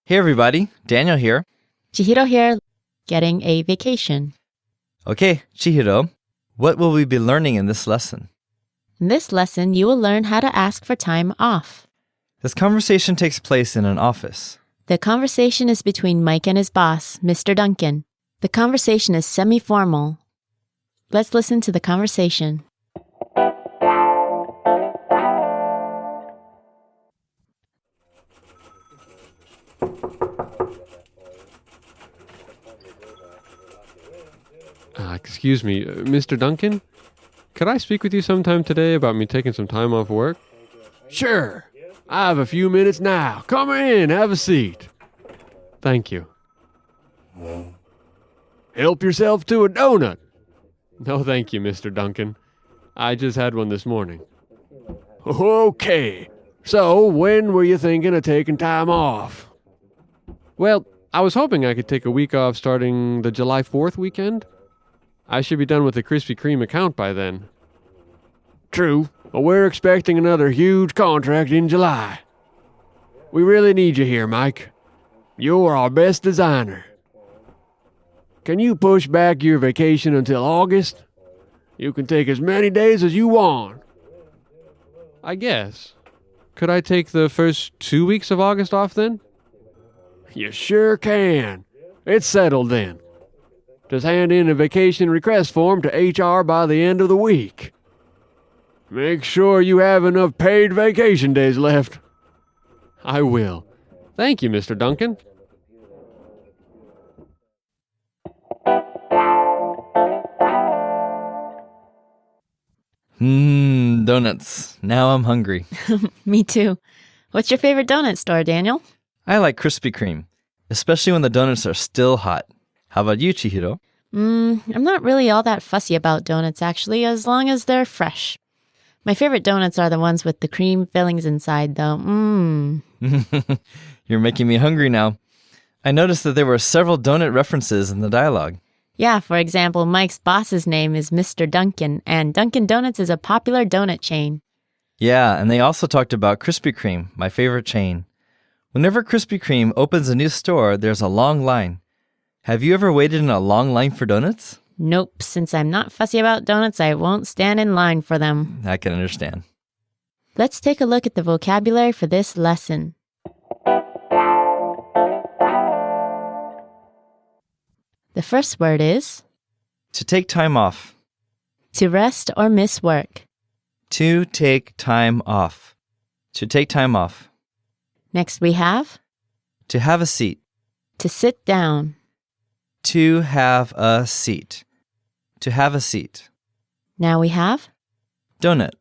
Hey everybody, Daniel here. Chihiro here, getting a vacation. Okay, Chihiro, what will we be learning in this lesson? In this lesson, you will learn how to ask for time off. This conversation takes place in an office. The conversation is between Mike and his boss, Mr. Duncan. The conversation is semi-formal. Let's listen to the conversation. Excuse me, Mr. Duncan? Could I speak with you sometime today about me taking some time off work? Sure. I have a few minutes now. Come in, have a seat. Thank you. Help yourself to a donut. No, thank you, Mr. Duncan. I just had one this morning. Okay. So, when were you thinking of taking time off? Well, I was hoping I could take a week off starting the July 4th weekend. I should be done with the Krispy Kreme account by then. True, but we're expecting another huge contract in July. We really need you here, Mike. You're our best designer. Can you push back your vacation until August? You can take as many days as you want. I guess. Could I take the first 2 weeks of August off then? You sure can. It's settled then. Just hand in a vacation request form to HR by the end of the week. Make sure you have enough paid vacation days left. I will. Thank you, Mr. Duncan. Donuts. Now I'm hungry. Me too. What's your favorite donut store, Daniel? I like Krispy Kreme, especially when the donuts are still hot. How about you, Chihiro? I'm not really all that fussy about donuts, actually, as long as they're fresh. My favorite donuts are the ones with the cream fillings inside, though. You're making me hungry now. I noticed that there were several donut references in the dialogue. Yeah, for example, Mike's boss's name is Mr. Duncan, and Dunkin' Donuts is a popular donut chain. Yeah, and they also talked about Krispy Kreme, my favorite chain. Whenever Krispy Kreme opens a new store, there's a long line. Have you ever waited in a long line for donuts? Nope, since I'm not fussy about donuts, I won't stand in line for them. I can understand. Let's take a look at the vocabulary for this lesson. The first word is To take time off. to rest or miss work. To take time off. To take time off. Next we have To have a seat. to sit down. To have a seat. To have a seat. Now we have Donut.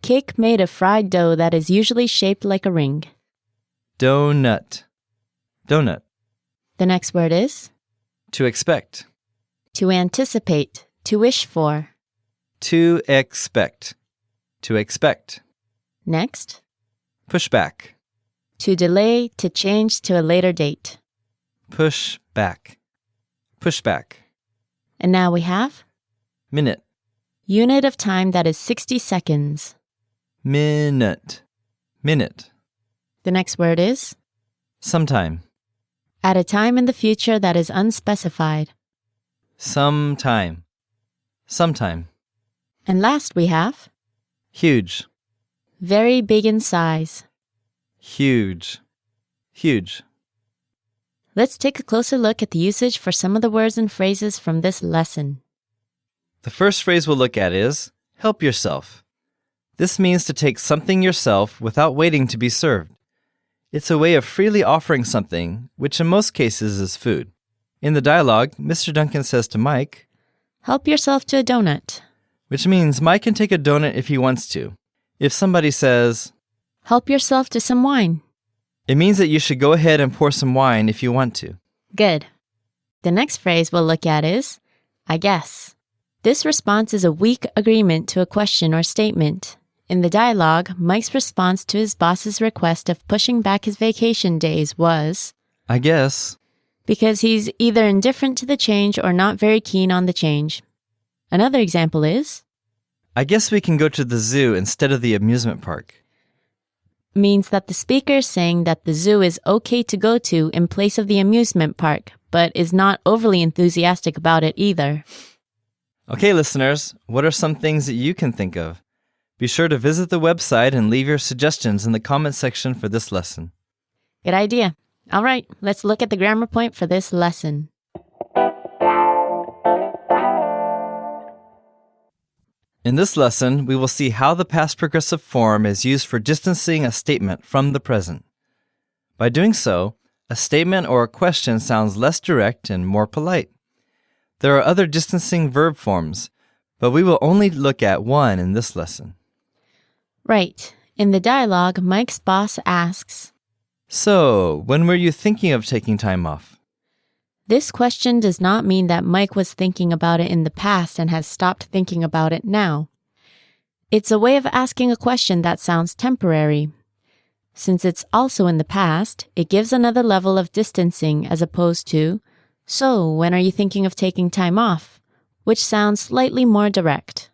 cake made of fried dough that is usually shaped like a ring. Donut. Donut. The next word is To expect. to anticipate, to wish for. To expect. To expect. Next, Push back. to delay, to change to a later date. Push back. Push back. And now we have Minute. unit of time that is 60 seconds. Minute. Minute. The next word is Sometime. at a time in the future that is unspecified. Sometime. Sometime. And last we have Huge. very big in size. Huge. Huge. Let's take a closer look at the usage for some of the words and phrases from this lesson. The first phrase we'll look at is help yourself. This means to take something yourself without waiting to be served. It's a way of freely offering something, which in most cases is food. In the dialogue, Mr. Duncan says to Mike, Help yourself to a donut. which means Mike can take a donut if he wants to. If somebody says, Help yourself to some wine. it means that you should go ahead and pour some wine if you want to. Good. The next phrase we'll look at is, I guess. This response is a weak agreement to a question or statement. In the dialogue, Mike's response to his boss's request of pushing back his vacation days was, I guess. because he's either indifferent to the change or not very keen on the change. Another example is, I guess we can go to the zoo instead of the amusement park. means that the speaker is saying that the zoo is okay to go to in place of the amusement park, but is not overly enthusiastic about it either. Okay, listeners, what are some things that you can think of? Be sure to visit the website and leave your suggestions in the comment section for this lesson. Good idea. All right, let's look at the grammar point for this lesson. In this lesson, we will see how the past progressive form is used for distancing a statement from the present. By doing so, a statement or a question sounds less direct and more polite. There are other distancing verb forms, but we will only look at one in this lesson. Right. In the dialogue, Mike's boss asks, So, when were you thinking of taking time off? This question does not mean that Mike was thinking about it in the past and has stopped thinking about it now. It's a way of asking a question that sounds temporary. Since it's also in the past, it gives another level of distancing as opposed to, So, when are you thinking of taking time off? Which sounds slightly more direct.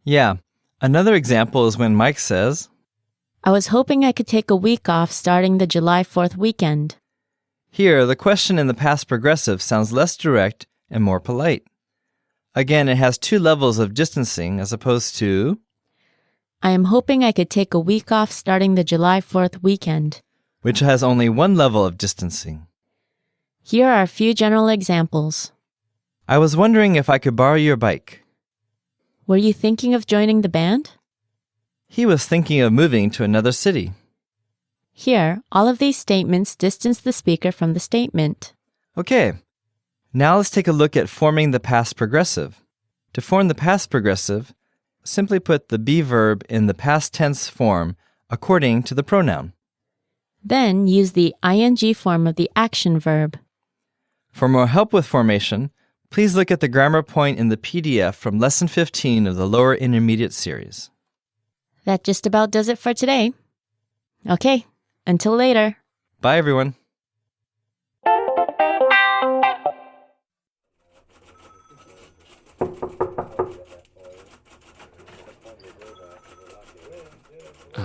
Yeah, another example is when Mike says, I was hoping I could take a week off starting the July 4th weekend. Here, the question in the past progressive sounds less direct and more polite. Again, it has two levels of distancing as opposed to, I am hoping I could take a week off starting the July 4th weekend, which has only one level of distancing. Here are a few general examples. I was wondering if I could borrow your bike. Were you thinking of joining the band? He was thinking of moving to another city. Here, all of these statements distance the speaker from the statement. Okay, now let's take a look at forming the past progressive. To form the past progressive, simply put the be verb in the past tense form according to the pronoun. Then use the ing form of the action verb. For more help with formation, please look at the grammar point in the PDF from Lesson 15 of the Lower Intermediate series. That just about does it for today. Okay, until later. Bye, everyone.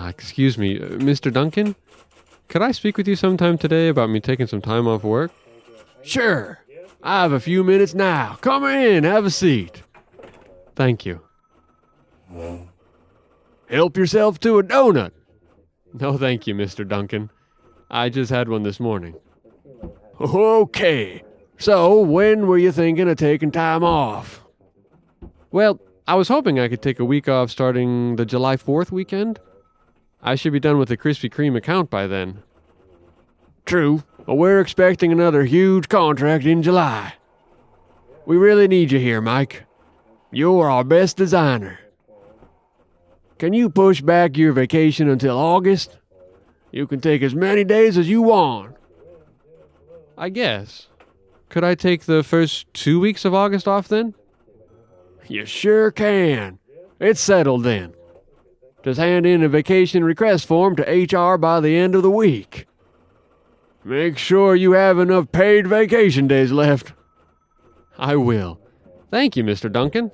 Excuse me, Mr. Duncan? Could I speak with you sometime today about me taking some time off work? Sure. I have a few minutes now. Come in, have a seat. Thank you. Help yourself to a donut. No, thank you, Mr. Duncan. I just had one this morning. Okay. So, when were you thinking of taking time off? Well, I was hoping I could take a week off starting the July 4th weekend. I should be done with the Krispy Kreme account by then. True, but we're expecting another huge contract in July. We really need you here, Mike. You're our best designer. Can you push back your vacation until August? You can take as many days as you want. I guess. Could I take the first 2 weeks of August off then? You sure can. It's settled then. Just hand in a vacation request form to HR by the end of the week. Make sure you have enough paid vacation days left. I will. Thank you, Mr. Duncan.